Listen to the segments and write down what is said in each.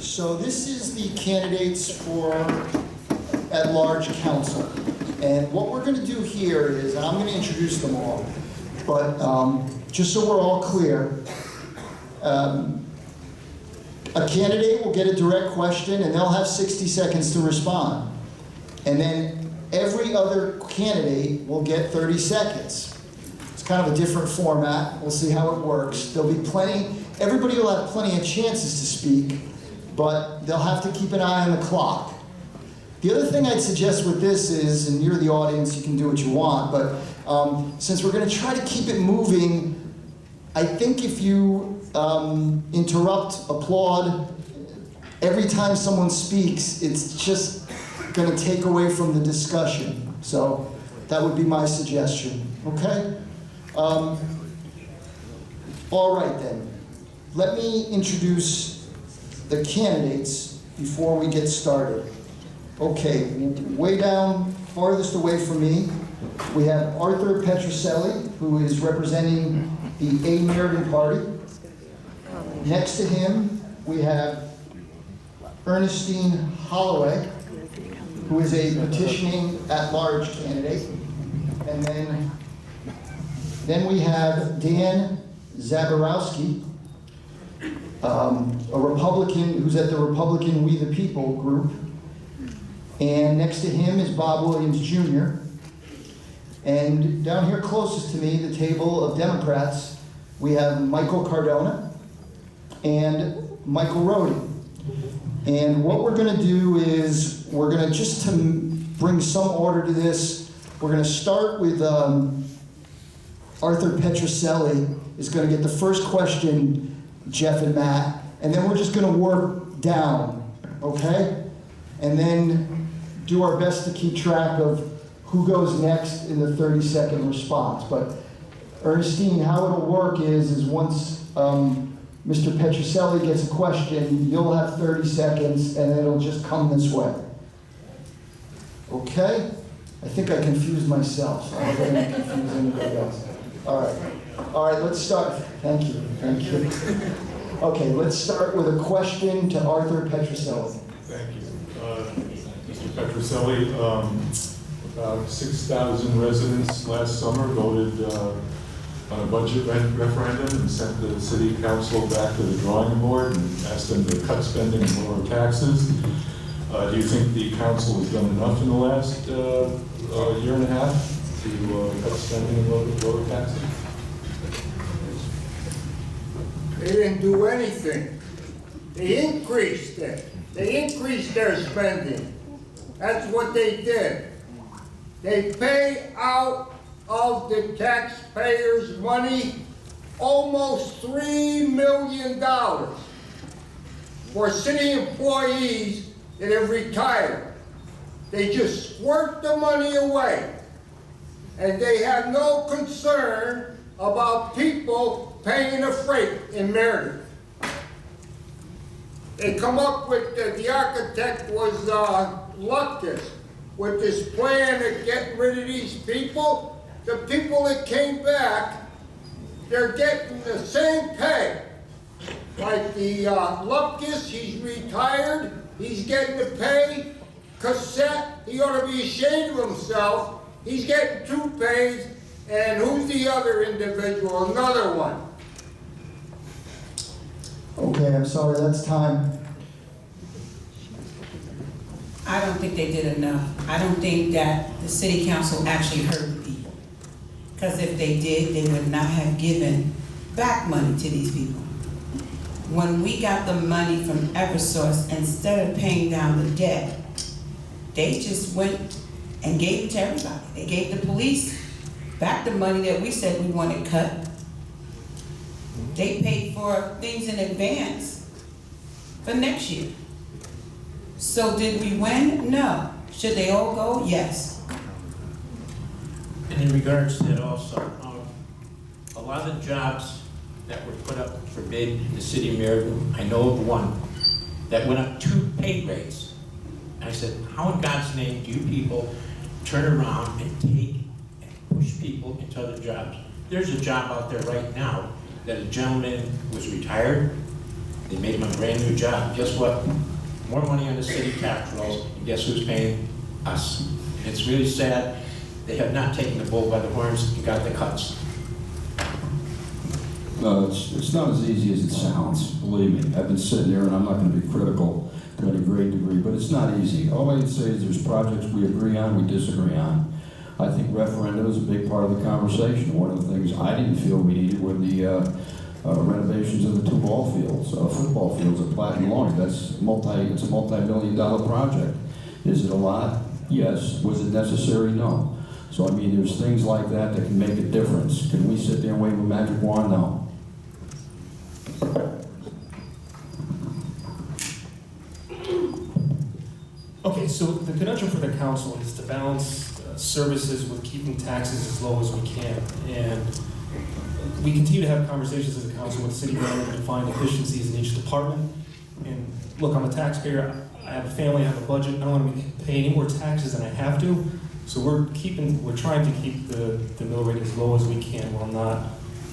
So this is the candidates for at-large counsel. And what we're going to do here is, and I'm going to introduce them all, but just so we're all clear, a candidate will get a direct question and they'll have 60 seconds to respond. And then every other candidate will get 30 seconds. It's kind of a different format. We'll see how it works. There'll be everybody will have plenty of chances to speak, but they'll have to keep an eye on the clock. The other thing I'd suggest with this is, and you're the audience, you can do what you want, but since we're going to try to keep it moving, I think if you interrupt, applaud, every time someone speaks, it's just going to take away from the discussion. So that would be my suggestion, okay? All right then, let me introduce the candidates before we get started. Okay, way down, farthest away from me, we have Arthur Petroselli, who is representing the A. Meriden Party. Next to him, we have Ernestine Holloway, who is a petitioning at-large candidate. And then we have Dan Zaborowski, a Republican who's at the Republican We the People group. And next to him is Bob Williams Jr. And down here closest to me, the table of Democrats, we have Michael Cardona and Michael Rohde. And what we're going to do is, we're going to, just to bring some order to this, we're going to start with Arthur Petroselli is going to get the first question, Jeff and Matt, and then we're just going to work down, okay? And then do our best to keep track of who goes next in the 30-second response. But Ernestine, how it'll work is once Mr. Petroselli gets a question, you'll have 30 seconds, and it'll just come this way. Okay? I think I confused myself. I hope I didn't confuse anybody else. All right, let's start. Thank you. Okay, let's start with a question to Arthur Petroselli. Thank you. Mr. Petroselli, about 6,000 residents last summer voted on a budget referendum and sent the city council back to the drawing board and asked them to cut spending and lower taxes. Do you think the council has done enough in the last year and a half to cut spending and lower taxes? They didn't do anything. They increased it. They increased their spending. That's what they did. They pay out of the taxpayers' money almost $3 million for city employees that have retired. They just squirt the money away. And they have no concern about people paying the freight in Meriden. They come up with, the architect was Lucas, with this plan of getting rid of these people. The people that came back, they're getting the same pay. Like the Lucas, he's retired, he's getting the pay. Cassette, he ought to be ashamed of himself. He's getting 2 pays, and who's the other individual? Another one. Okay, I'm sorry, that's time. I don't think they did enough. I don't think that the city council actually heard the people. Because if they did, they would not have given back money to these people. When we got the money from Eversource, instead of paying down the debt, they just went and gave it to everybody. They gave the police back the money that we said we wanted cut. They paid for things in advance for next year. So did we win? No. Should they all go? Yes. And in regards to that also, a lot of the jobs that were put up for bid in the city of Meriden, I know of one that went up 2 pay rates. And I said, how in God's name do you people turn around and take and push people into other jobs? There's a job out there right now that a gentleman was retired, They made them a brand new job. Guess what? More money on the city tax rolls, and guess who's paying? Us. It's really sad. They have not taken the bull by the horns and got the cuts. No, it's not as easy as it sounds, believe me. I've been sitting there and I'm not gonna be critical to any great degree, but it's not easy. All I can say is there's projects we agree on, we disagree on. I think referendum is a big part of the conversation. One of the things I didn't feel we needed were the renovations of the two ball fields, football fields at Platt and Lawn. It's a multi-million-dollar project. Is it a lot? Yes. Was it necessary? No. So I mean, there's things like that that can make a difference. Can we sit there and wave a magic wand? No. Okay, so the conundrum for the council is to balance services with keeping taxes as low as we can. And we continue to have conversations as a council with the city manager to find efficiencies in each department. And look, I'm a taxpayer, I have a family, I have a budget, I don't want to pay any more taxes than I have to. So we're trying to keep the mill rate as low as we can while not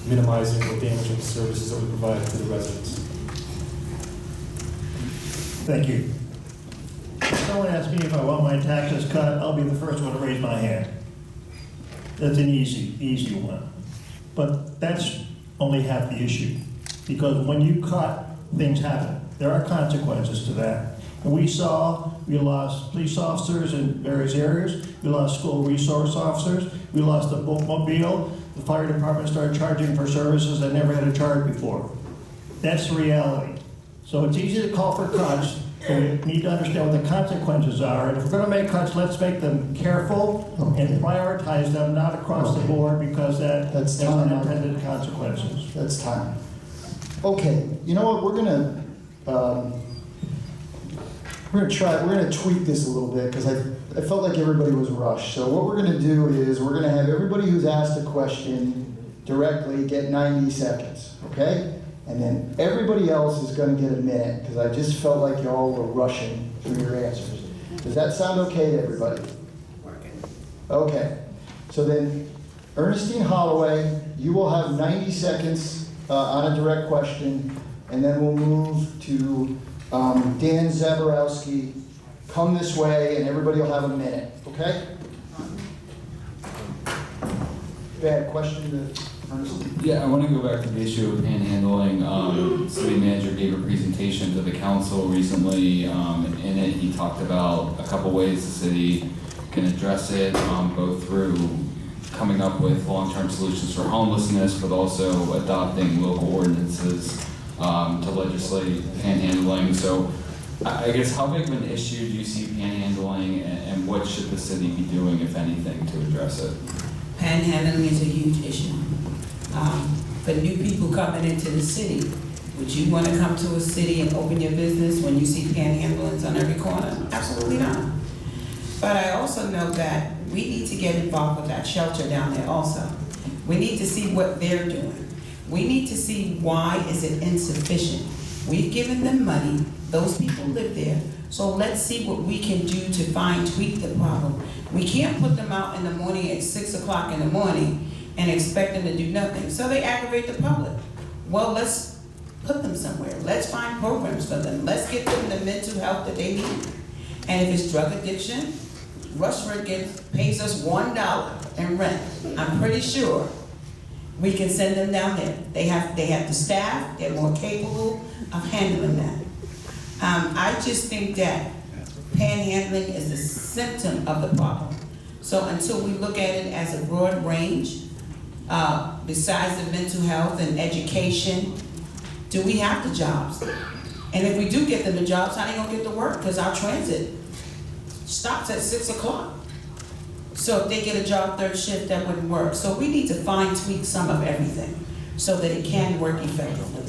minimizing or damaging the services that we provide to the residents. Thank you. If someone asks me if I want my taxes cut, I'll be the first one to raise my hand. That's an easy one. But that's only half the issue. Because when you cut, things happen. There are consequences to that. And we lost police officers in various areas. We lost school resource officers. We lost the bookmobile. The fire department started charging for services they never had to charge before. That's the reality. So it's easy to call for cuts, but we need to understand what the consequences are. And if we're going to make cuts, let's make them careful and prioritize them, not across the board, because that's unintended consequences. That's time. Okay, you know what, we're gonna tweak this a little bit, because I felt like everybody was rushed. So what we're gonna do is, we're gonna have everybody who's asked a question directly get 90 seconds, okay? And then everybody else is gonna get a minute, because I just felt like y'all were rushing through your answers. Does that sound okay to everybody? Okay, so then Ernestine Holloway, you will have 90 seconds on a direct question, and then we'll move to Dan Zaborowski. Come this way, and everybody will have a minute, okay? Bad question to Ernestine. Yeah, I want to go back to the issue of panhandling. City manager gave a presentation to the council recently. In it, he talked about a couple ways the city can address it, both through coming up with long-term solutions for homelessness, but also adopting local ordinances to legislate panhandling. So I guess how big of an issue do you see panhandling, and what should the city be doing, if anything, to address it? Panhandling is a huge issue. For new people coming into the city, would you want to come to a city and open your business when you see panhandlings on every corner? Absolutely not. But I also know that we need to get involved with that shelter down there also. We need to see what they're doing. We need to see why is it insufficient. We've given them money, those people live there, so let's see what we can do to tweak the problem. We can't put them out in the morning at 6 o'clock in the morning and expect them to do nothing, so they aggravate the public. Well, let's put them somewhere. Let's find programs for them. Let's get them the mental health that they need. And if it's drug addiction, Rushford pays us $1 in rent. I'm pretty sure we can send them down there. They have the staff, they're more capable of handling that. I just think that panhandling is a symptom of the problem. So until we look at it as a broad range, besides the mental health and education, do we have the jobs? And if we do get them the jobs, how are they gonna get to work? Because our transit stops at 6 o'clock. So if they get a job third shift, that wouldn't work. So we need to fine tweak some of everything so that it can work effectively.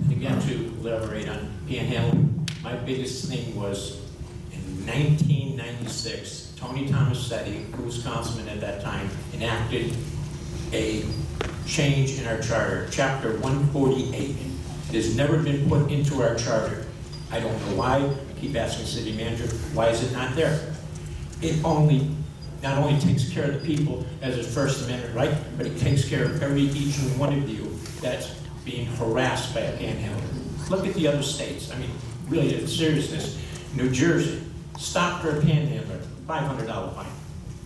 And again, to elaborate on panhandling, my biggest thing was in 1996, Tony Tomasetti, who was councilman at that time, enacted a change in our charter, chapter 148. It has never been put into our charter. I don't know why. I keep asking city manager, why is it not there? It only not only takes care of the people as a First Amendment right, but it takes care of each and one of you that's being harassed by a panhandler. Look at the other states. I mean, really, in seriousness. New Jersey, stop for a panhandler, $500 fine.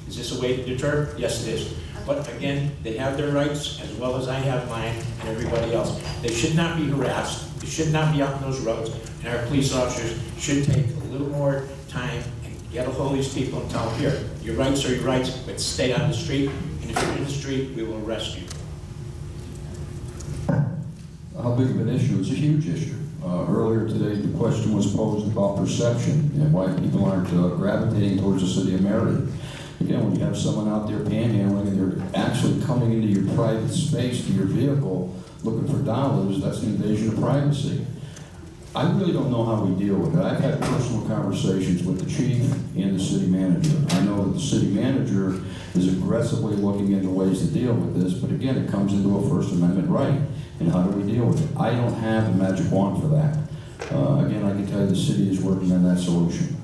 Is this a way to deter? Yes, it is. But again, they have their rights as well as I have mine and everybody else. They should not be harassed. They should not be out on those roads. And our police officers should take a little more time and get a hold of these people and tell them, here, your rights are your rights, but stay on the street. And if you're in the street, we will arrest you. How big of an issue? It's a huge issue. Earlier today, the question was posed about perception and why people aren't gravitating towards the city of Meriden. Again, when you have someone out there panhandling and they're actually coming into your private space, to your vehicle, looking for dollars, that's an invasion of privacy. I really don't know how we deal with it. I've had personal conversations with the chief and the city manager. I know that the city manager is aggressively looking into ways to deal with this, but again, it comes into a First Amendment right. And how do we deal with it? I don't have a magic wand for that. Again, I can tell you the city is working on that solution.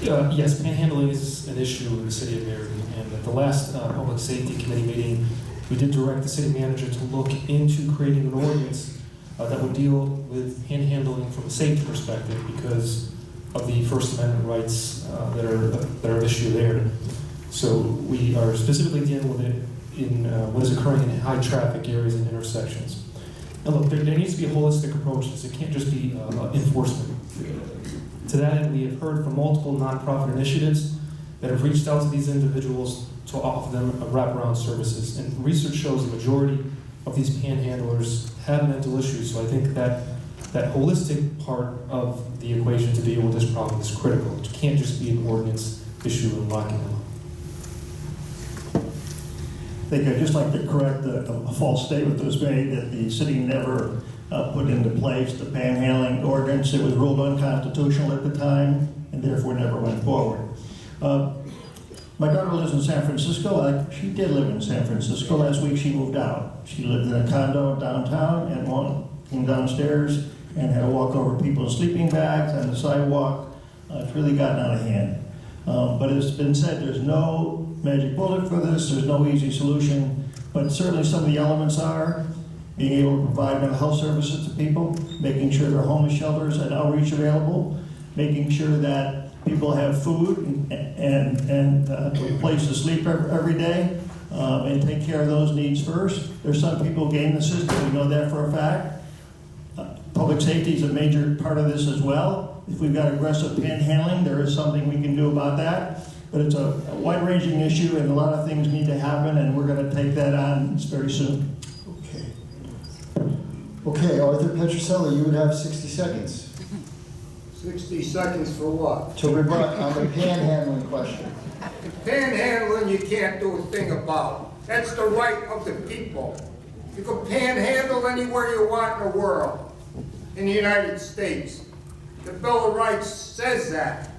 Yes, panhandling is an issue in the city of Meriden, and at the last Public Safety Committee meeting, we did direct the city manager to look into creating an ordinance that would deal with panhandling from a safety perspective because of the First Amendment rights that are at issue there. So we are specifically dealing with it in what is occurring in high traffic areas and intersections. And look, there needs to be a holistic approach to this. It can't just be enforcement. To that end, we have heard from multiple nonprofit initiatives that have reached out to these individuals to offer them wraparound services. And research shows the majority of these panhandlers have mental issues. So I think that holistic part of the equation to deal with this problem is critical. It can't just be an ordinance issue and locking them up. I think I'd just like to correct a false statement that was made that the city never put into place the panhandling ordinance. It was ruled unconstitutional at the time and therefore never went forward. My daughter lives in San Francisco. She did live in San Francisco. Last week she moved out. She lived in a condo downtown and came downstairs and had to walk over people's sleeping bags on the sidewalk. It's really gotten out of hand. But it's been said there's no magic bullet for this, there's no easy solution, but certainly some of the elements are being able to provide mental health services to people, making sure there are homeless shelters and outreach available, making sure that people have food and a place to sleep every day, and take care of those needs first. There's some people who game the system, we know that for a fact. Public safety is a major part of this as well. If we've got aggressive panhandling, there is something we can do about that. But it's a wide-ranging issue, and a lot of things need to happen, and we're going to take that on very soon. Okay, Arthur Petroselli, you would have 60 seconds 60 seconds for what? to rebut on the panhandling question. Panhandling you can't do a thing about. That's the right of the people. You can panhandle anywhere you want in the world, in the United States. The Bill of Rights says that.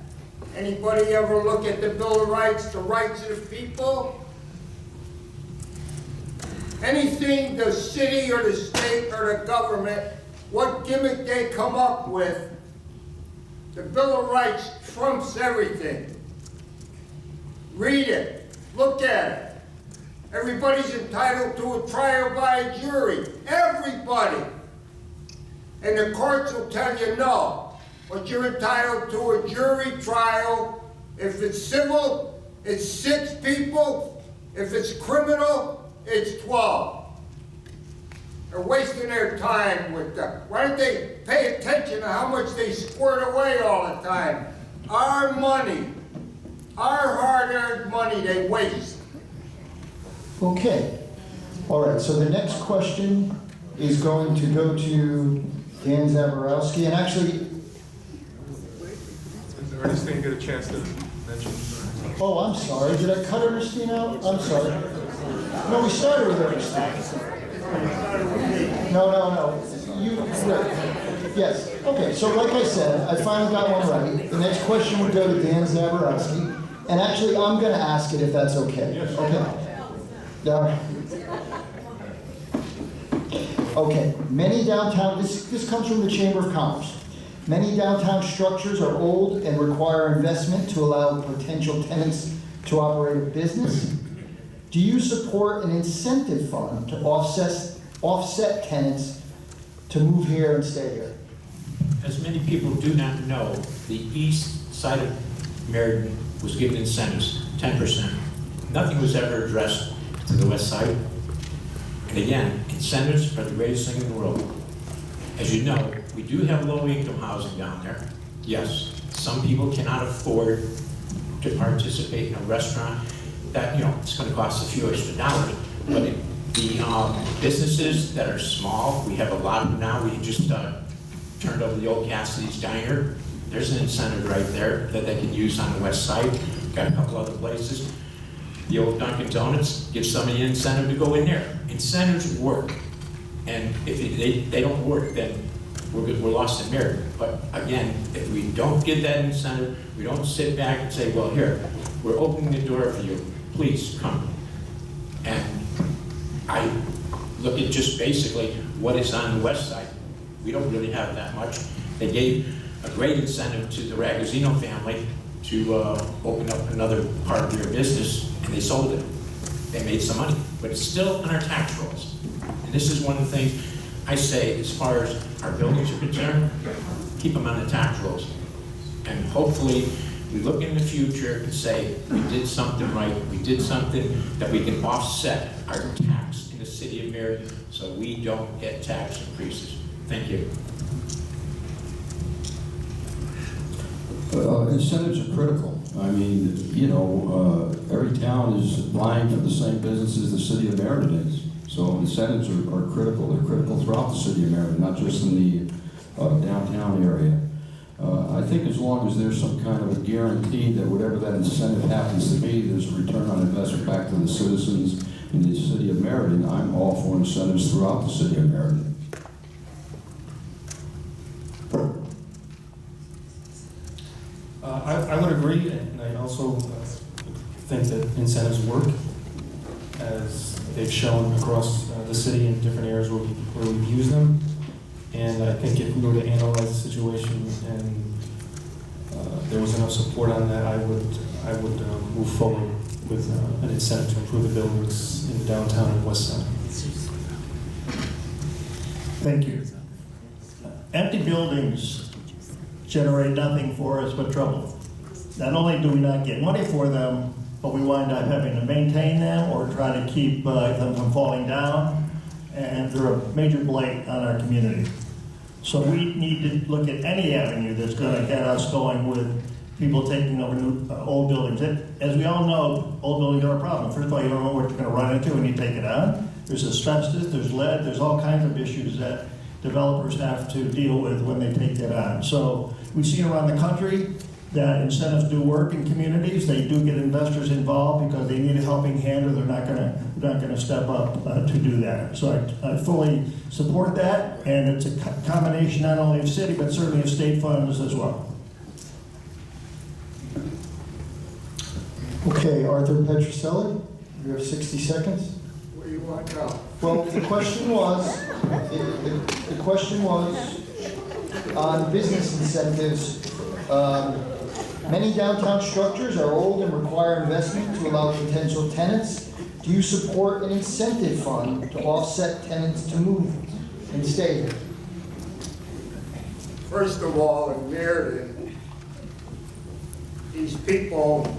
Anybody ever look at the Bill of Rights, the rights of the people? Anything the city or the state or the government, what gimmick they come up with, the Bill of Rights trumps everything. Read it, look at it. Everybody's entitled to a trial by a jury, everybody. And the courts will tell you no. But you're entitled to a jury trial. If it's civil, it's 6 people. If it's criminal, it's 12. They're wasting their time with that. Why don't they pay attention to how much they squirt away all the time? Our money, our hard-earned money, they waste. Okay. All right, so the next question is going to go to Dan Zaborowski. And actually, Does Ernestine get a chance to mention? oh, I'm sorry. Did I cut Ernestine out? I'm sorry. No, we started with Ernestine. No. You, right. Yes. Okay, so like I said, I finally got one right. The next question would go to Dan Zaborowski. And actually, I'm going to ask it if that's okay. Yes. Okay. Okay, many downtown, this comes from the Chamber of Commerce. Many downtown structures are old and require investment to allow potential tenants to operate a business. Do you support an incentive fund to offset tenants to move here and stay here? As many people do not know, the east side of Meriden was given incentives, 10%. Nothing was ever addressed to the west side. And again, incentives are the greatest thing in the world. As you know, we do have low-income housing down there. Yes, some people cannot afford to participate in a restaurant that, you know, it's going to cost a few extra dollars. But the businesses that are small, we have a lot of them now. We just turned over the old Cassidy's Diner. There's an incentive right there that they can use on the west side. Got a couple other places. The old Dunkin' Donuts, give somebody an incentive to go in there. Incentives work. And if they don't work, then we're lost in Meriden. But again, if we don't get that incentive, we don't sit back and say, well, here, we're opening the door for you. Please come. And I look at just basically what is on the west side. We don't really have that much. They gave a great incentive to the Ragazzino family to open up another part of their business, and they sold it. They made some money, but it's still on our tax rolls. And this is one of the things I say as far as our buildings are concerned, keep them on the tax rolls. And hopefully, we look in the future and say, we did something right, we did something that we can offset our tax in the city of Meriden so we don't get tax increases. Thank you. Incentives are critical. I mean, you know, every town is vying for the same business as the city of Meriden is. So incentives are critical. They're critical throughout the city of Meriden, not just in the downtown area. I think as long as there's some kind of a guarantee that whatever that incentive happens to be, there's a return on investment back to the citizens in the city of Meriden, I'm all for incentives throughout the city of Meriden. I would agree, and I also think that incentives work, as they've shown across the city in different areas where we've used them. And I think if we were to analyze the situation and there was enough support on that, I would move forward with an incentive to improve the buildings in the downtown and west side. Thank you. Empty buildings generate nothing for us but trouble. Not only do we not get money for them, but we wind up having to maintain them or try to keep them from falling down, and they're a major blight on our community. So we need to look at any avenue that's going to get us going with people taking over new old buildings. As we all know, old buildings are a problem. First of all, you don't know what you're going to run into when you take it on. There's asbestos, there's lead, there's all kinds of issues that developers have to deal with when they take that on. So we've seen around the country that incentives do work in communities. They do get investors involved because they need a helping hand, or they're not going to step up to do that. So I fully support that, and it's a combination not only of city but certainly of state funds as well. Okay, Arthur Petroselli, you have 60 seconds. What do you want now? Well, the question was on business incentives. Many downtown structures are old and require investment to allow potential tenants. Do you support an incentive fund to offset tenants to move and stay here? First of all, in Meriden, these people,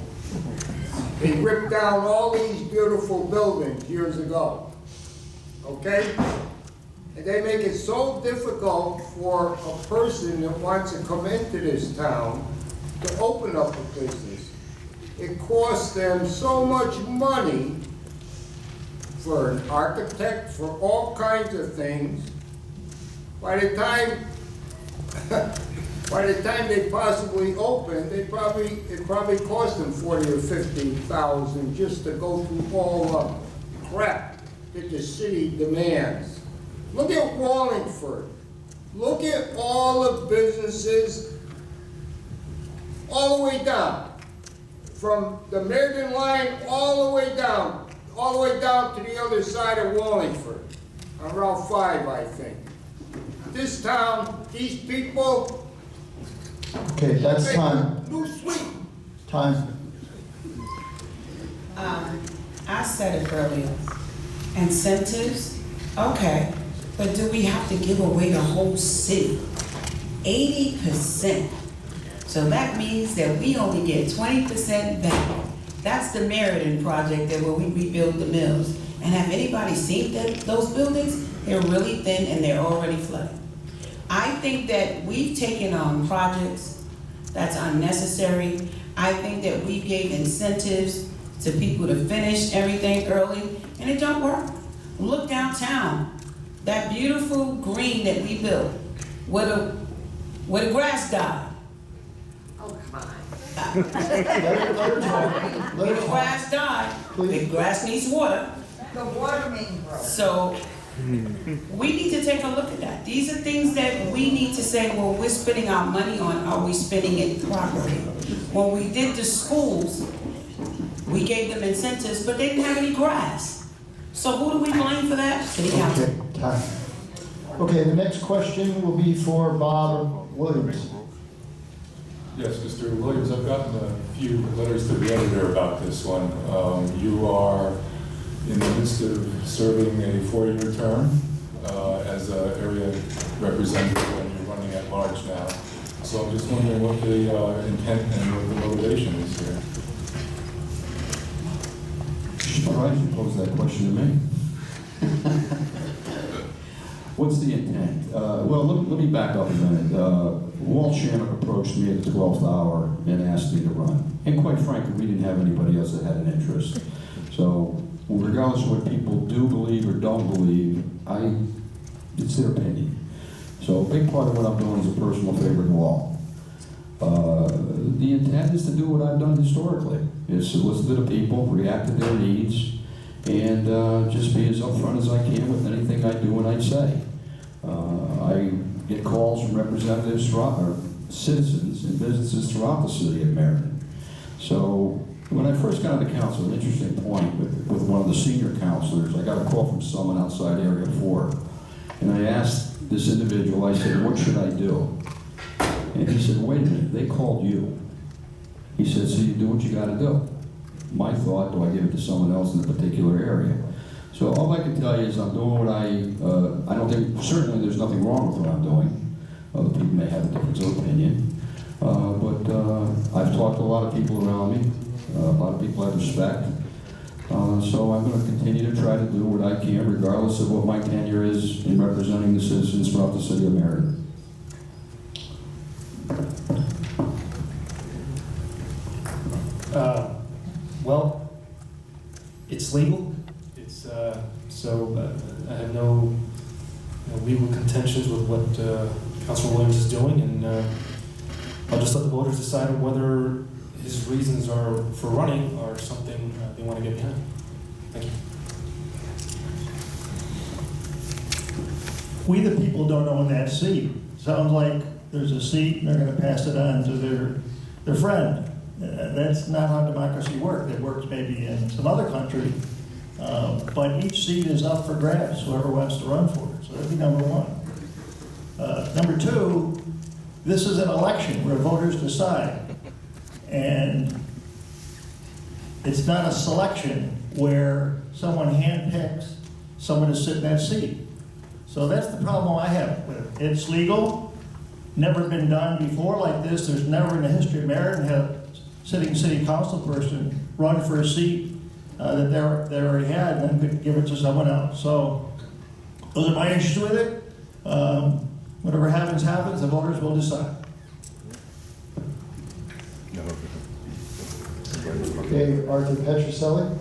they ripped down all these beautiful buildings years ago, okay? And they make it so difficult for a person that wants to come into this town to open up a business. It costs them so much money for an architect, for all kinds of things. By the time they possibly open, it probably cost them $40,000 or $50,000 just to go through all the crap that the city demands. Look at Wallingford. Look at all the businesses all the way down, from the Meriden line all the way down to the other side of Wallingford, on Route 5, I think. This town, these people, Okay, that's time. New sweet. Time. I said it earlier, incentives, okay, but do we have to give away the whole city? 80%. So that means that we only get 20% back. That's the Meriden project that where we rebuild the mills. And have anybody seen those buildings? They're really thin and they're already flooded. I think that we've taken on projects that's unnecessary. I think that we gave incentives to people to finish everything early, and it don't work. Look downtown, that beautiful green that we built, where the grass died. Oh, come on. Let her talk. Let Where her the talk. grass died, the Please. grass needs water. The water main broke. So we need to take a look at that. These are things that we need to say, well, we're spending our money on, are we spending it properly? When we did the schools, we gave them incentives, but they didn't have any grass. So who do we blame for that? City council. Okay, time. Okay, the next question will be for Bob Williams. Yes, Mr. Williams, I've gotten a few letters to the editor about this one. You are in the midst of serving a 4-year term as an area representative, and you're running at large now. So I'm just wondering what the intent and what the motivation is here. Surprised you posed that question to me. What's the intent? Well, let me back up a minute. Walt Shannon approached me at the 12th hour and asked me to run. And quite frankly, we didn't have anybody else that had an interest. So regardless of what people do believe or don't believe, it's their opinion. So a big part of what I'm doing is a personal favor to Walt. The intent is to do what I've done historically, is to listen to the people, react to their needs, and just be as upfront as I can with anything I do and I say. I get calls from representatives, or citizens and businesses throughout the city of Meriden. So when I first got on the council, an interesting point with one of the senior councilors, I got a call from someone outside Area 4, and I asked this individual, I said, what should I do? And he said, wait a minute, they called you. He said, so you do what you gotta do. My thought, do I give it to someone else in a particular area? So all I can tell you is I'm doing what I don't think, certainly there's nothing wrong with what I'm doing. Other people may have a difference of opinion. But I've talked to a lot of people around me, a lot of people I respect. So I'm going to continue to try to do what I can, regardless of what my tenure is in representing the citizens throughout the city of Meriden. Well, it's legal. It's so I have no legal contentions with what Councilor Williams is doing, and I'll just let the voters decide whether his reasons are for running are something they want to get behind. Thank you. We the people don't own that seat. Sounds like there's a seat and they're going to pass it on to their friend. That's not how democracy works. It works maybe in some other country, but each seat is up for grabs, whoever wants to run for it. So that'd be number one. Number two, this is an election where voters decide. And it's not a selection where someone handpicks someone to sit in that seat. So that's the problem I have with it. It's legal, never been done before like this. There's never in the history of Meriden had a sitting city council person run for a seat that they already had and then could give it to someone else. So those are my issues with it. Whatever happens, happens. The voters will decide. Okay, Arthur Petroselli.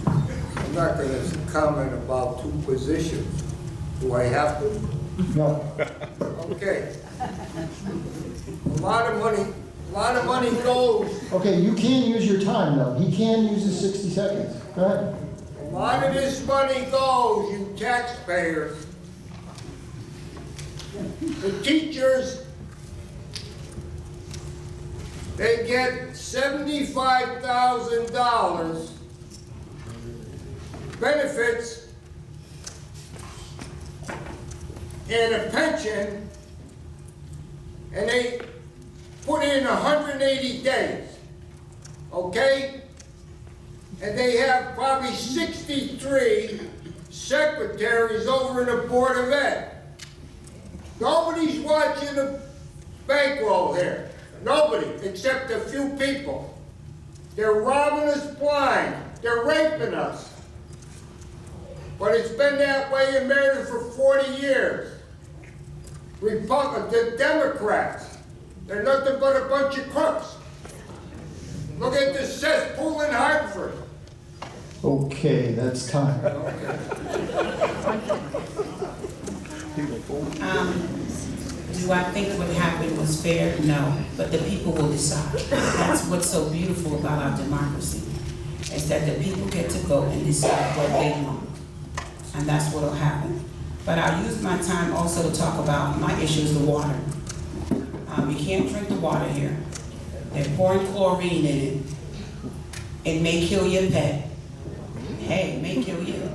I'm not going to comment about two positions. Do I have to? No. Okay. A lot of money goes, Okay, you can use your time though. He can use his 60 seconds. Go ahead. a lot of this money goes, you taxpayers. The teachers, they get $75,000 benefits and a pension, and they put in 180 days, okay? And they have probably 63 secretaries over in the Board of Ed. Nobody's watching the bankroll here. Nobody, except a few people. They're robbing us blind. They're raping us. But it's been that way in Meriden for 40 years. The Democrats, they're nothing but a bunch of crooks. Look at this cesspool in Hartford. Okay, that's time. Do I think what happened was fair? No, but the people will decide. That's what's so beautiful about our democracy, is that the people get to vote and decide what they want. And that's what'll happen. But I'll use my time also to talk about my issue is the water. You can't drink the water here. They're pouring chlorine in it. It may kill your pet. Hey, it may kill you.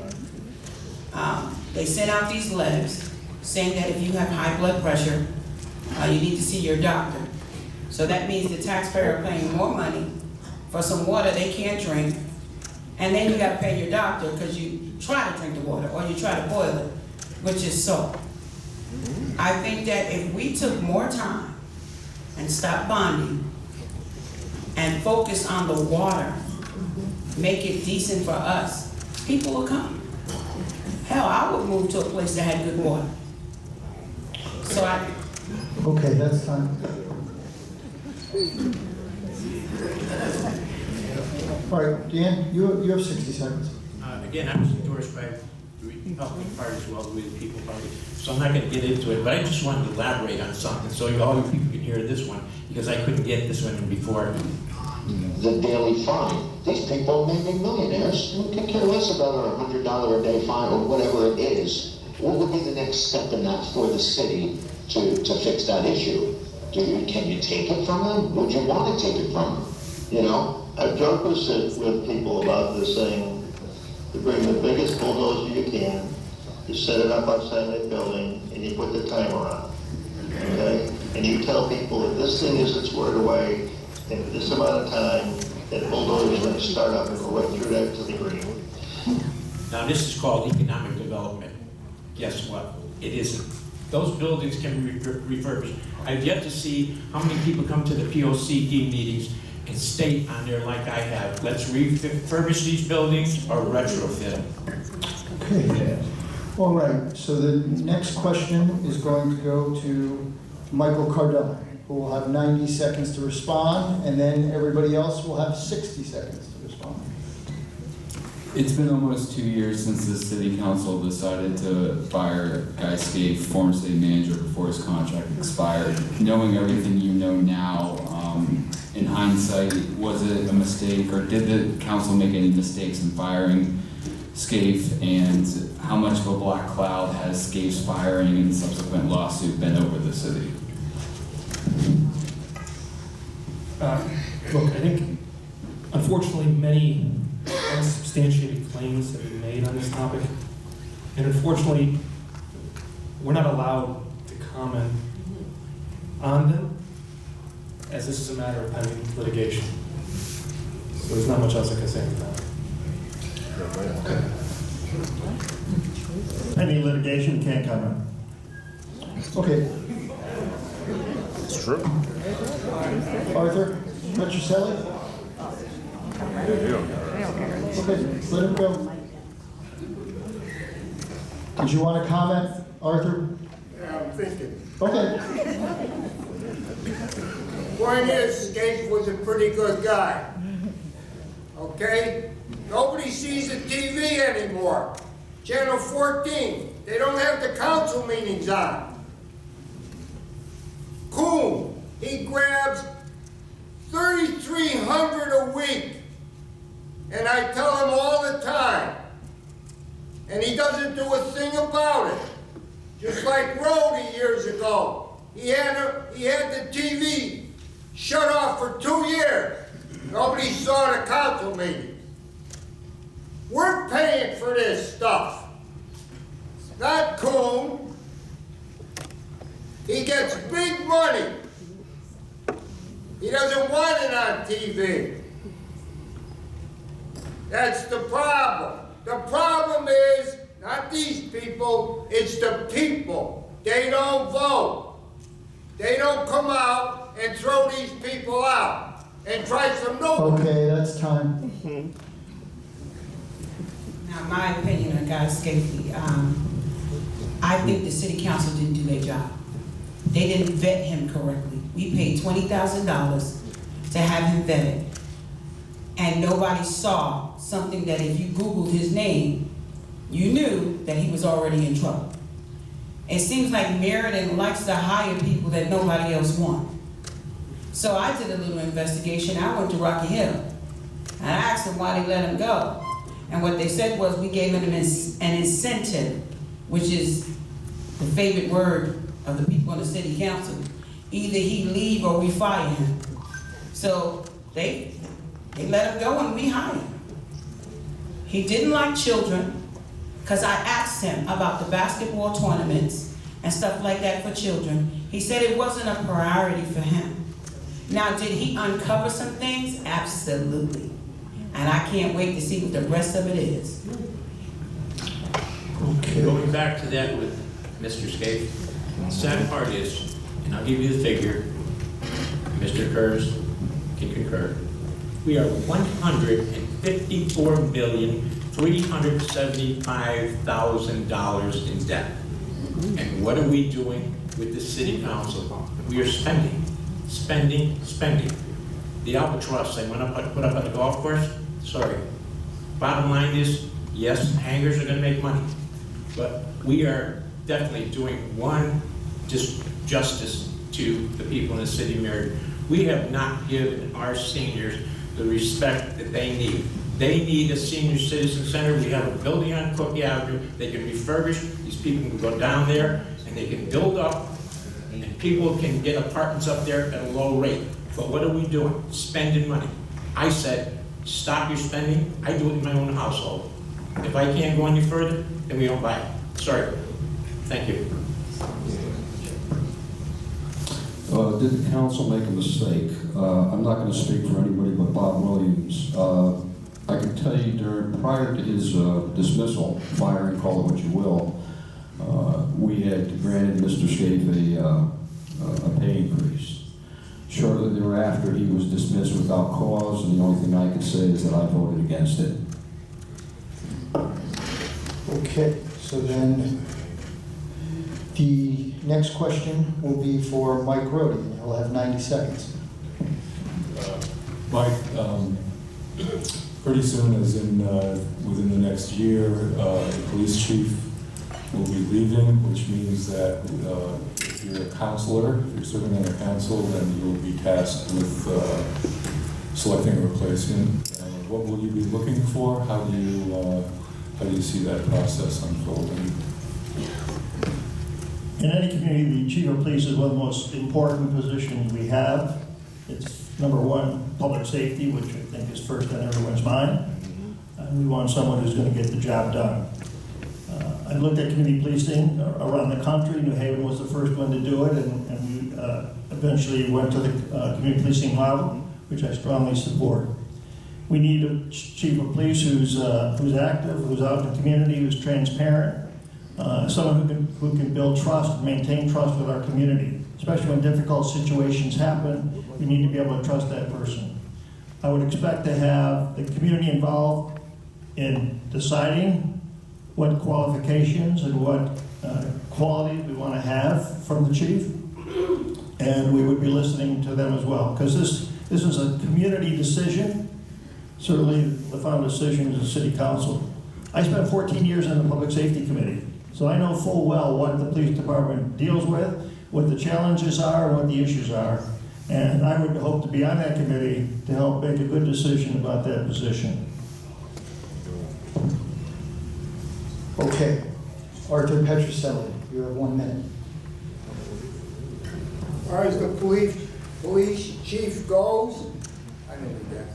They sent out these letters saying that if you have high blood pressure, you need to see your doctor. So that means the taxpayer are paying more money for some water they can't drink, and then you gotta pay your doctor because you try to drink the water or you try to boil it, which is salt. I think that if we took more time and stopped bonding and focus on the water, make it decent for us, people will come. Hell, I would move to a place that had good water. So Okay, that's time. All right, Dan, you have 60 seconds. Again, I was endorsed by the Republican Party as well, the People Party, so I'm not going to get into it, but I just wanted to elaborate on something so all you people can hear this one, because I couldn't get this one before. The daily fine. These people may be millionaires. We could care less about our $100 a day fine or whatever it is. What would be the next step in that for the city to fix that issue? Can you take it from them? Would you want to take it from them? You know? I've joked with people about this thing. You bring the biggest bulldozer you can, you set it up outside that building, and you put the timer on. Okay? And you tell people if this thing isn't squared away in this amount of time, that bulldozer is going to start up and go right through that to the green. Now, this is called economic development. Guess what? It isn't. Those buildings can be refurbished. I've yet to see how many people come to the POCD meetings and state on there like I have, let's refurbish these buildings or retrofit them. Okay. All right, so the next question is going to go to Michael Cardone, who will have 90 seconds to respond, and then everybody else will have 60 seconds to respond. It's been almost 2 years since the city council decided to fire Guy Scaife, former city manager, before his contract expired. Knowing everything you know now, in hindsight, was it a mistake, or did the council make any mistakes in firing Scaife, and how much of a black cloud has Scaife's firing and subsequent lawsuit been over the city? Look, I think, unfortunately, many unsubstantiated claims have been made on this topic, and unfortunately, we're not allowed to comment on them, as this is a matter of pending litigation. So there's not much else I can say about it. Any litigation can't comment. Okay. It's true. Arthur Petroselli? Okay, let him go. Did you want to comment, Arthur? Yeah, I'm thinking. Okay. Point is, Scaife was a pretty good guy. Okay? Nobody sees the TV anymore. Channel 14, they don't have the council meetings on. Coon, he grabs $3,300 a week. And I tell him all the time. And he doesn't do a thing about it. Just like Rhodey years ago. He had the TV shut off for 2 years. Nobody saw the council meetings. We're paying for this stuff. Not Coon. He gets big money. He doesn't want it on TV. That's the problem. The problem is not these people, it's the people. They don't vote. They don't come out and throw these people out and try some new. Okay, that's time. Now, my opinion on Guy Scafely, I think the city council didn't do their job. They didn't vet him correctly. We paid $20,000 to have him vetted. And nobody saw something that if you Googled his name, you knew that he was already in trouble. It seems like Meriden likes to hire people that nobody else wants. So I did a little investigation. I went to Rocky Hill, and I asked them why they let him go. And what they said was we gave him an incentive, which is the favorite word of the people in the city council. Either he leave or we fire him. So they let him go and we hired him. He didn't like children, because I asked him about the basketball tournaments and stuff like that for children. He said it wasn't a priority for him. Now, did he uncover some things? Absolutely. And I can't wait to see what the rest of it is. Okay. Going back to that with Mr. Scaife, the sad part is, and I'll give you the figure, Mr. Kurz can concur, we are $154,375,000 in debt. And what are we doing with the city council? We are spending. The albatross they put up at the golf course, sorry. Bottom line is, yes, hangars are gonna make money, but we are definitely doing one justice to the people in the city of Meriden. We have not given our seniors the respect that they need. They need a senior citizen center. We have a building on Cookie Avenue. They can refurbish. These people can go down there and they can build up, and people can get apartments up there at a low rate. But what are we doing? Spending money. I said, stop your spending. I do it in my own household. If I can't go any further, then we don't buy it. Sorry. Thank you. Did the council make a mistake? I'm not going to speak for anybody but Bob Williams. I can tell you prior to his dismissal, firing, call it what you will, we had granted Mr. Scaife a pay increase. Shortly thereafter, he was dismissed without cause, and the only thing I can say is that I voted against it. Okay, so then the next question will be for Mike Rohde, and he'll have 90 seconds. Mike, pretty soon, as in within the next year, the police chief will be leaving, which means that if you're a counselor, if you're serving on a council, then you'll be tasked with selecting a replacement. What will you be looking for? How do you see that process unfolding? In any community, the chief of police is one of the most important positions we have. It's number one, public safety, which I think is first on everyone's mind. And we want someone who's going to get the job done. I've looked at community policing around the country. New Haven was the first one to do it, and we eventually went to the community policing model, which I strongly support. We need a chief of police who's active, who's out in the community, who's transparent, someone who can build trust and maintain trust with our community. Especially when difficult situations happen, we need to be able to trust that person. I would expect to have the community involved in deciding what qualifications and what qualities we want to have from the chief, and we would be listening to them as well, because this is a community decision. Certainly the final decision is the city council. I spent 14 years on the public safety committee, so I know full well what the police department deals with, what the challenges are, and what the issues are. And I would hope to be on that committee to help make a good decision about that position. Okay, Arthur Petroselli, you have 1 minute. As far as the police chief goes, I know that.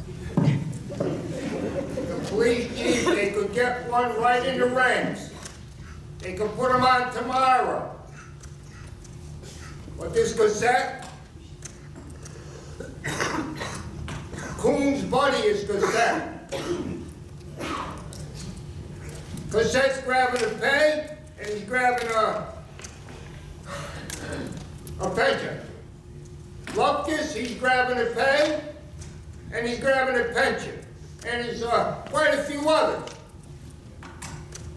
The police chief, they could get one right in the ranks. They could put him on tomorrow. But this cassette, Coon's buddy is cassette. Cassette's grabbing a pay, and he's grabbing a pension. Lupkus, he's grabbing a pay, and he's grabbing a pension. And there's quite a few others.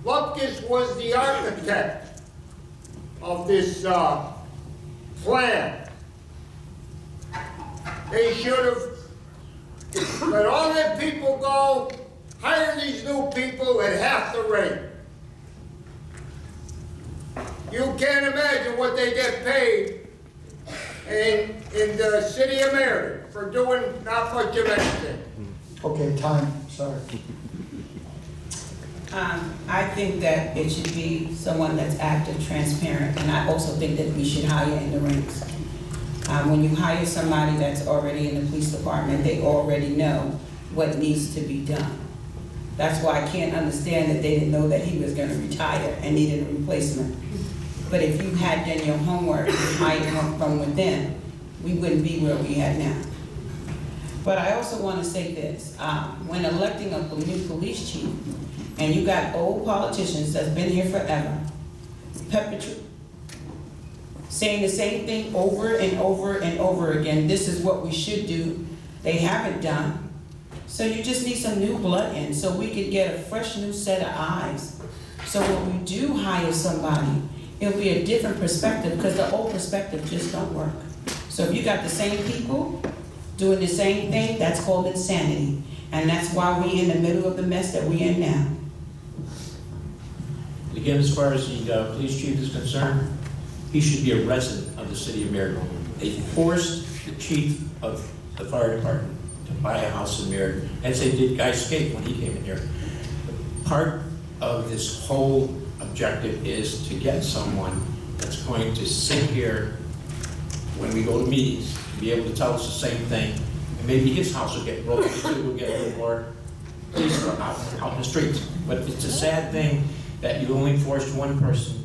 Lupkus was the architect of this plan. They should have let all their people go, hire these new people at half the rate. You can't imagine what they get paid in the city of Meriden for doing not much of anything. Okay, time, sorry. I think that it should be someone that's active, transparent, and I also think that we should hire in the ranks. When you hire somebody that's already in the police department, they already know what needs to be done. That's why I can't understand that they didn't know that he was gonna retire and needed a replacement. But if you had done your homework and hired him from within, we wouldn't be where we are now. But I also wanna say this, when electing a new police chief, and you got old politicians that's been here forever, saying the same thing over and over and over again, this is what we should do, they haven't done. So you just need some new blood in, so we could get a fresh new set of eyes. So when we do hire somebody, it'll be a different perspective, because the old perspective just don't work. So if you got the same people doing the same thing, that's called insanity. And that's why we in the middle of the mess that we in now. Again, as far as the police chief is concerned, he should be a resident of the city of Meriden. They forced the chief of the fire department to buy a house in Meriden, as they did Guy Skate when he came in here. Part of this whole objective is to get someone that's going to sit here when we go to meetings, be able to tell us the same thing, and maybe his house will get broken too, we'll get a little more police out in the streets. But it's a sad thing that you only forced one person,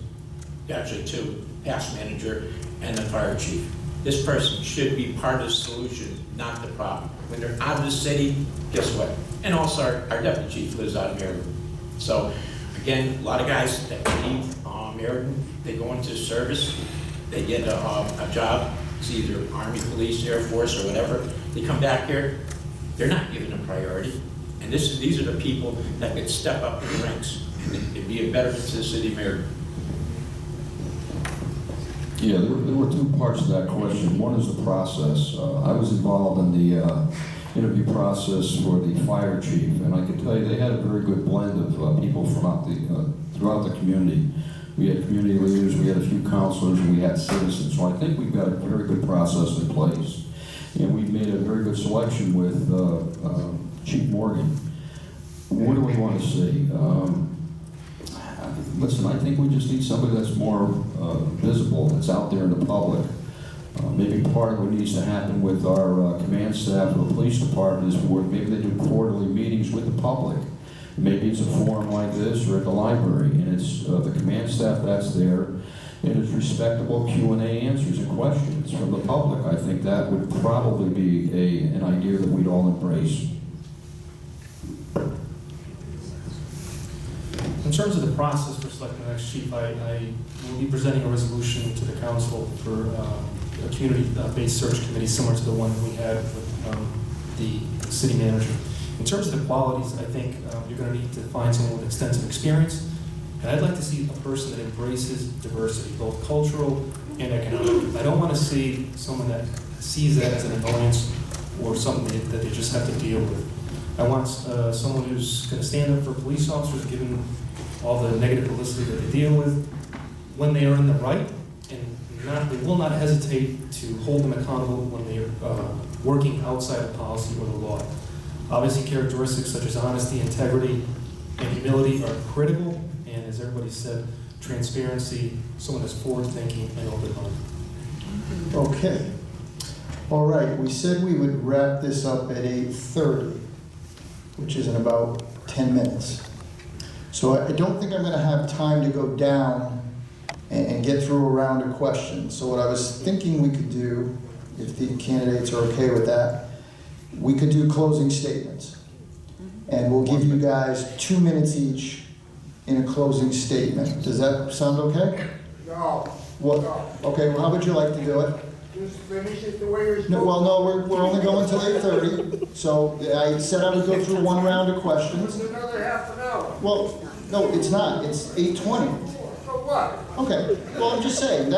actually two, past manager and the fire chief. This person should be part of the solution, not the problem. When they're out of the city, guess what? And also our deputy chief lives out of Meriden. So again, a lot of guys that leave Meriden, they go into service, they get a job, it's either Army, Police, Air Force, or whatever. They come back here, they're not given a priority. And these are the people that could step up in the ranks and be a betterment to the city of Meriden. Yeah, there were two parts to that question. One is the process. I was involved in the interview process for the fire chief, and I can tell you they had a very good blend of people throughout the community. We had community leaders, we had a few counselors, and we had citizens. So I think we've got a very good process in place. And we've made a very good selection with Chief Morgan. What do we want to see? Listen, I think we just need somebody that's more visible, that's out there in the public. Maybe part of what needs to happen with our command staff of the police department is maybe they do quarterly meetings with the public. Maybe it's a forum like this or at the library, and it's the command staff that's there, and it's respectable Q&A answers and questions from the public. I think that would probably be an idea that we'd all embrace. In terms of the process for selecting the next chief, I will be presenting a resolution to the council for a community-based search committee similar to the one that we had with the city manager. In terms of the qualities, I think you're going to need to find someone with extensive experience, and I'd like to see a person that embraces diversity, both cultural and economic. I don't want to see someone that sees that as an annoyance or something that they just have to deal with. I want someone who's going to stand up for police officers, given all the negative publicity that they deal with, when they are in the right, and they will not hesitate to hold them accountable when they are working outside of policy or the law. Obviously, characteristics such as honesty, integrity, and humility are critical, and as everybody said, transparency, someone that's forward-thinking and open-minded. Okay. All right, we said we would wrap this up at 8:30, which is in about 10 minutes. So I don't think I'm going to have time to go down and get through a round of questions. So what I was thinking we could do, if the candidates are okay with that, we could do closing statements. And we'll give you guys 2 minutes each in a closing statement. Does that sound okay? No. What? No. Okay, well, how would you like to do it? Just finish it the way you're supposed to. No, well, no, we're only going till 8:30, so I said I would go through one round of questions. It's another half an hour. Well, no, it's not, it's 8:20. So what? Okay, well, I'm just saying,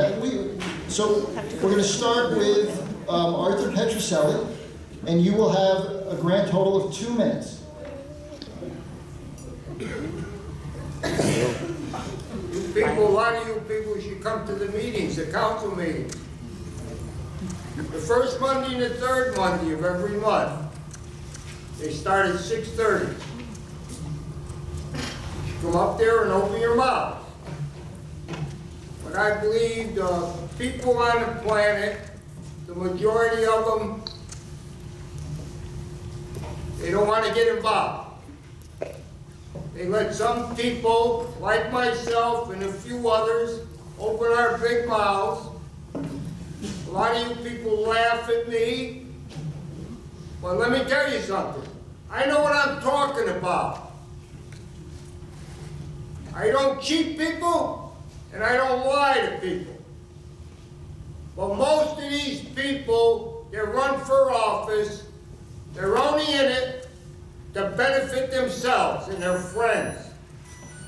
so we're gonna start with Arthur Petroselli, and you will have a grand total of 2 minutes. You people, a lot of you people should come to the meetings, the council meetings. The first Monday and the third Monday of every month. They start at 6:30. Come up there and open your mouth. But I believe the people on the planet, the majority of them, they don't want to get involved. They let some people, like myself and a few others, open our big mouths. A lot of you people laugh at me. But let me tell you something. I know what I'm talking about. I don't cheat people, and I don't lie to people. But most of these people that run for office, they're only in it to benefit themselves and their friends.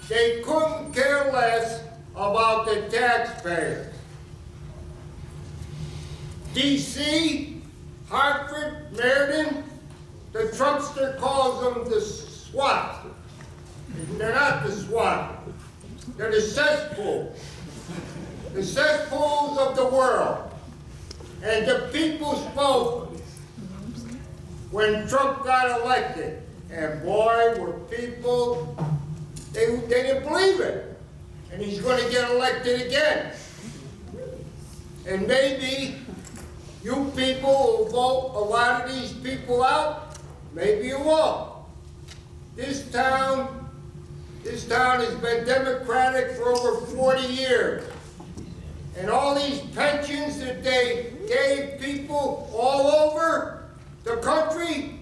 They couldn't care less about the taxpayers. DC, Hartford, Meriden, the Trumpster calls them the SWAT. They're not the SWAT. They're the cesspool. The cesspools of the world. And the people spoke when Trump got elected. And boy, were people, they didn't believe it. And he's going to get elected again. And maybe you people will vote a lot of these people out. Maybe you won't. This town has been Democratic for over 40 years. And all these pensions that they gave people all over the country,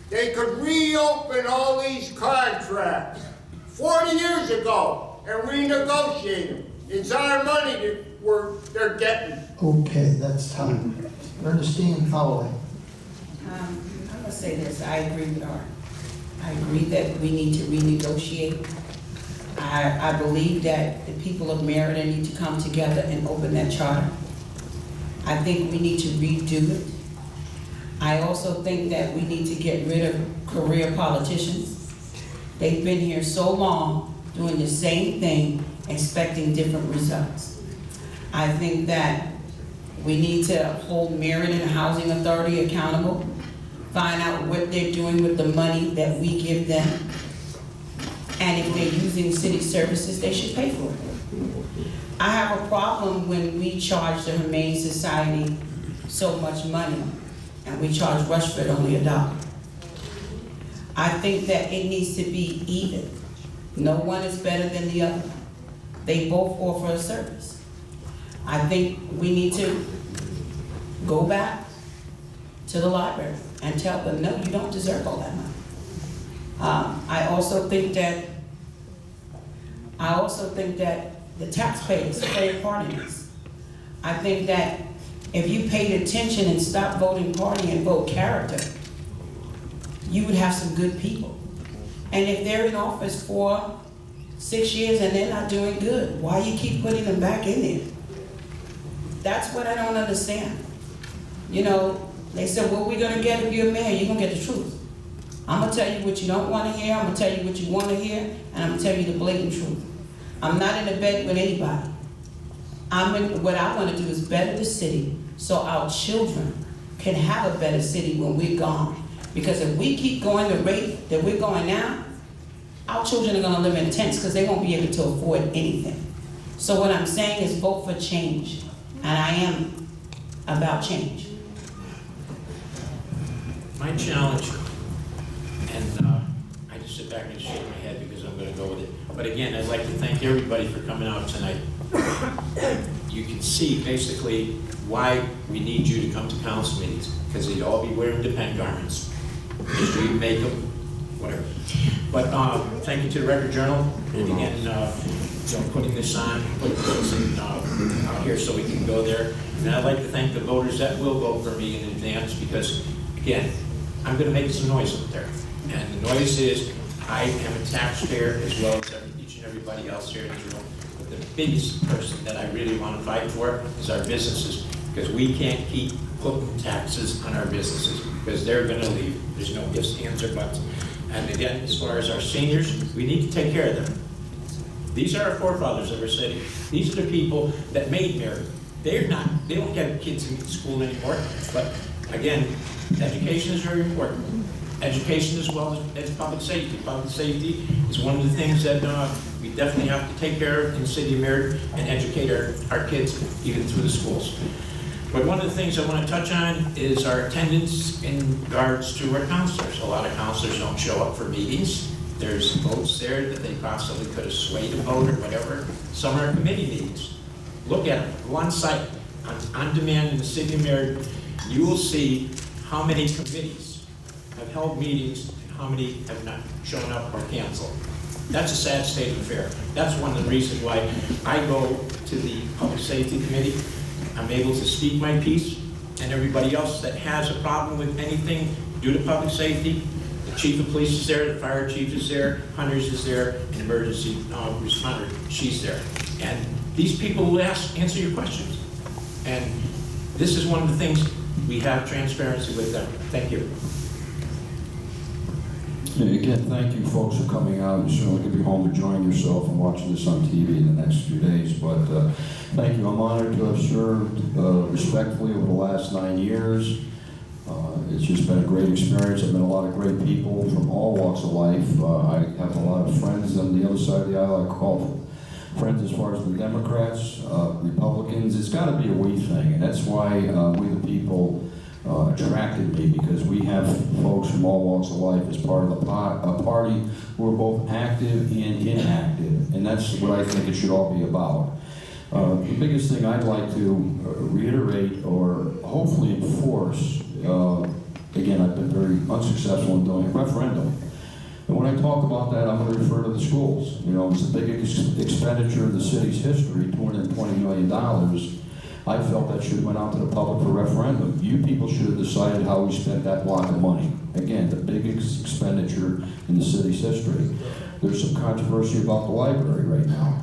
they could reopen all these contracts 40 years ago and renegotiate them. It's our money that they're getting. Okay, that's time. Ernestine Holloway. I'm gonna say this, I agree with Art. I agree that we need to renegotiate. I believe that the people of Meriden need to come together and open that charter. I think we need to redo it. I also think that we need to get rid of career politicians. They've been here so long, doing the same thing, expecting different results. I think that we need to hold Meriden Housing Authority accountable, find out what they're doing with the money that we give them, and if they're using city services, they should pay for it. I have a problem when we charge the Humane Society so much money, and we charge Rushford only $1. I think that it needs to be even. No one is better than the other. They both offer a service. I think we need to go back to the library and tell them, no, you don't deserve all that money. I also think that the taxpayers play a part in this. I think that if you paid attention and stopped voting party and vote character, you would have some good people. And if they're in office for 6 years and they're not doing good, why you keep putting them back in there? That's what I don't understand. You know, they said, what are we gonna get if you're a mayor? You're gonna get the truth. I'm gonna tell you what you don't wanna hear, I'm gonna tell you what you wanna hear, and I'm gonna tell you the blatant truth. I'm not in a bed with anybody. What I wanna do is better the city so our children can have a better city when we're gone. Because if we keep going the rate that we're going now, our children are gonna live in tents because they won't be able to afford anything. So what I'm saying is vote for change, and I am about change. My challenge, and I just sit back and shake my head because I'm gonna go with it. But again, I'd like to thank everybody for coming out tonight. You can see basically why we need you to come to council meetings, because they'd all be wearing the pen garments. Just you make them, whatever. But thank you to the Record Journal, and again, putting this on, putting this in, out here so we can go there. And I'd like to thank the voters that will vote for me in advance, because again, I'm gonna make some noise up there. And the noise is, I am a taxpayer as well as each and everybody else here in this room. But the biggest person that I really want to fight for is our businesses, because we can't keep putting taxes on our businesses, because they're gonna leave. There's no ifs, ands, or buts. And again, as far as our seniors, we need to take care of them. These are our forefathers of our city. These are the people that made Meriden. They don't get kids in school anymore, but again, education is very important. Education as well as public safety. Public safety is one of the things that we definitely have to take care of in the city of Meriden and educate our kids even through the schools. But one of the things I want to touch on is our attendance in regards to our counselors. A lot of counselors don't show up for meetings. There's votes there that they possibly could have swayed a vote or whatever. Some are committee meetings. Look at them, go on site, on demand in the city of Meriden. You will see how many committees have held meetings and how many have not shown up or canceled. That's a sad state of affair. That's one of the reasons why I go to the Public Safety Committee. I'm able to speak my piece, and everybody else that has a problem with anything due to public safety, the chief of police is there, the fire chief is there, Hunters is there, and emergency responder, she's there. And these people will answer your questions. And this is one of the things, we have transparency with them. Thank you. And again, thank you folks for coming out. You certainly could be home enjoying yourself and watching this on TV in the next few days. But thank you. I'm honored to have served respectfully over the last 9 years. It's just been a great experience. I've met a lot of great people from all walks of life. I have a lot of friends on the other side of the aisle. I call friends as far as the Democrats, Republicans. It's got to be a we thing, and that's why we the people attracted me, because we have folks from all walks of life as part of a party who are both active and inactive, and that's what I think it should all be about. The biggest thing I'd like to reiterate or hopefully enforce, again, I've been very unsuccessful in doing a referendum. And when I talk about that, I'm going to refer to the schools. You know, it's the biggest expenditure in the city's history, $220 million. I felt that should have went out to the public for referendum. You people should have decided how we spent that block of money. Again, the biggest expenditure in the city's history. There's some controversy about the library right now.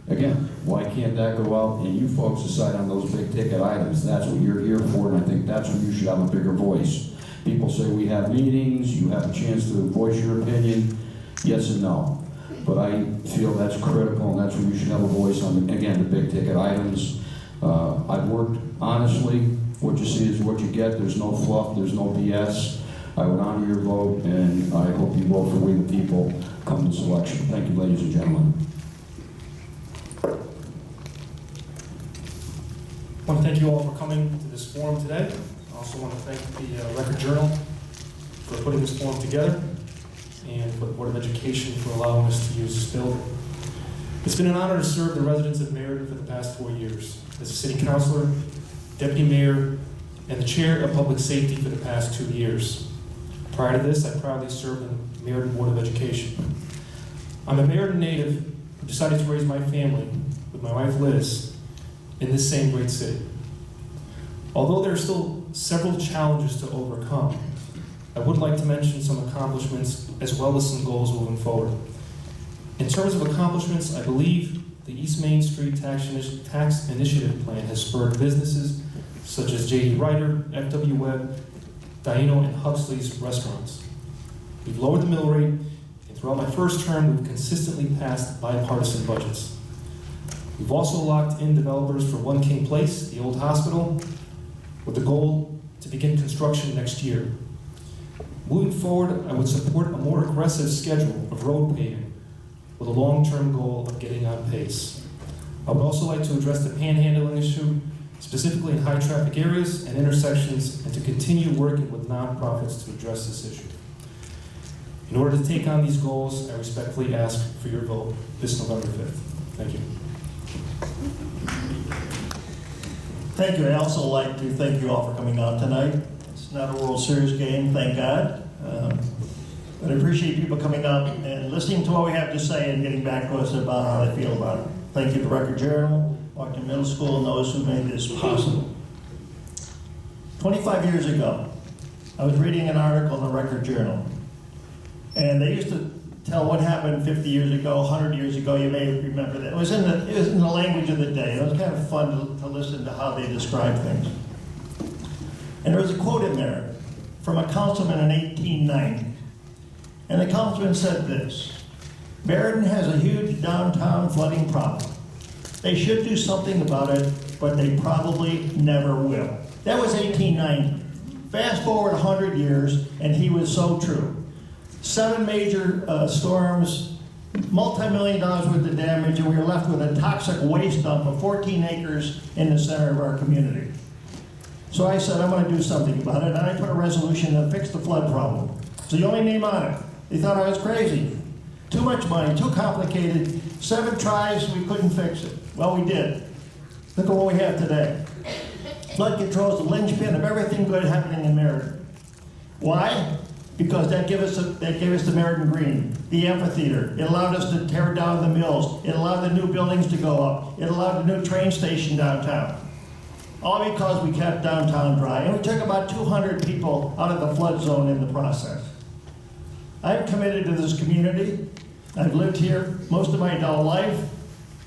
Again, why can't that go out and you folks decide on those big ticket items? That's what you're here for, and I think that's when you should have a bigger voice. People say we have meetings, you have a chance to voice your opinion, yes and no. But I feel that's critical, and that's when you should have a voice on, again, the big ticket items. I've worked honestly. What you see is what you get. There's no fluff, there's no BS. I would honor your vote, and I hope you vote for we the people come this election. Thank you, ladies and gentlemen. I want to thank you all for coming to this forum today. I also want to thank the Record Journal for putting this forum together, and for the Board of Education for allowing us to use this building. It's been an honor to serve the residents of Meriden for the past 4 years as a city councilor, deputy mayor, and the chair of public safety for the past 2 years. Prior to this, I proudly served in the Meriden Board of Education. I'm a Meriden native who decided to raise my family with my wife Liz in this same great city. Although there are still several challenges to overcome, I would like to mention some accomplishments as well as some goals moving forward. In terms of accomplishments, I believe the East Main Street Tax Initiative Plan has spurred businesses such as J.D. Ryder, F.W. Webb, Dino, and Huxley's restaurants. We've lowered the mill rate, and throughout my first term, we've consistently passed bipartisan budgets. We've also locked in developers for One King Place, the old hospital, with the goal to begin construction next year. Moving forward, I would support a more aggressive schedule of road paving with a long-term goal of getting on pace. I would also like to address the panhandling issue, specifically in high-traffic areas and intersections, and to continue working with nonprofits to address this issue. In order to take on these goals, I respectfully ask for your vote this November 5th. Thank you. Thank you. I also like to thank you all for coming out tonight. It's not a World Series game, thank God. But I appreciate people coming out and listening to what we have to say and getting back to us about how they feel about it. Thank you to Record Journal, Washington Middle School, and those who made this possible. 25 years ago, I was reading an article in the Record Journal, and they used to tell what happened 50 years ago, 100 years ago. You may remember that. It was in the language of the day. It was kind of fun to listen to how they describe things. And there was a quote in there from a councilman in 1890. And the councilman said this: Meriden has a huge downtown flooding problem. They should do something about it, but they probably never will. That was 1890. Fast forward 100 years, and he was so true. 7 major storms, multi-million dollars worth of damage, and we were left with a toxic waste dump of 14 acres in the center of our community. So I said, I'm going to do something about it, and I put a resolution to fix the flood problem. It's the only name on it. They thought I was crazy. Too much money, too complicated. 7 tries, we couldn't fix it. Well, we did. Look at what we have today. Flood control is the linchpin of everything good happening in Meriden. Why? Because that gave us the Meriden Green, the amphitheater. It allowed us to tear down the mills. It allowed the new buildings to go up. It allowed the new train station downtown. All because we kept downtown dry. And we took about 200 people out of the flood zone in the process. I'm committed to this community. I've lived here most of my adult life.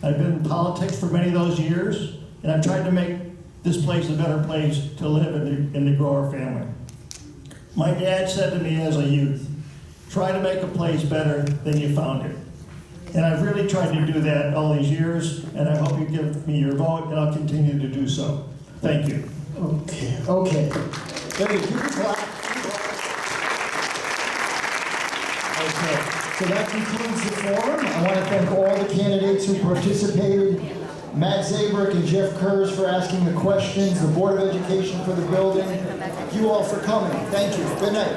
I've been in politics for many of those years, and I've tried to make this place a better place to live and to grow our family. My dad said to me as a youth, try to make a place better than you found it. And I've really tried to do that all these years, and I hope you give me your vote, and I'll continue to do so. Thank you. Okay. Very good. Okay. So that concludes the forum. I want to thank all the candidates who participated. Matt Zabrick and Jeff Kurz for asking the questions, the Board of Education for the building, you all for coming. Thank you. Good night.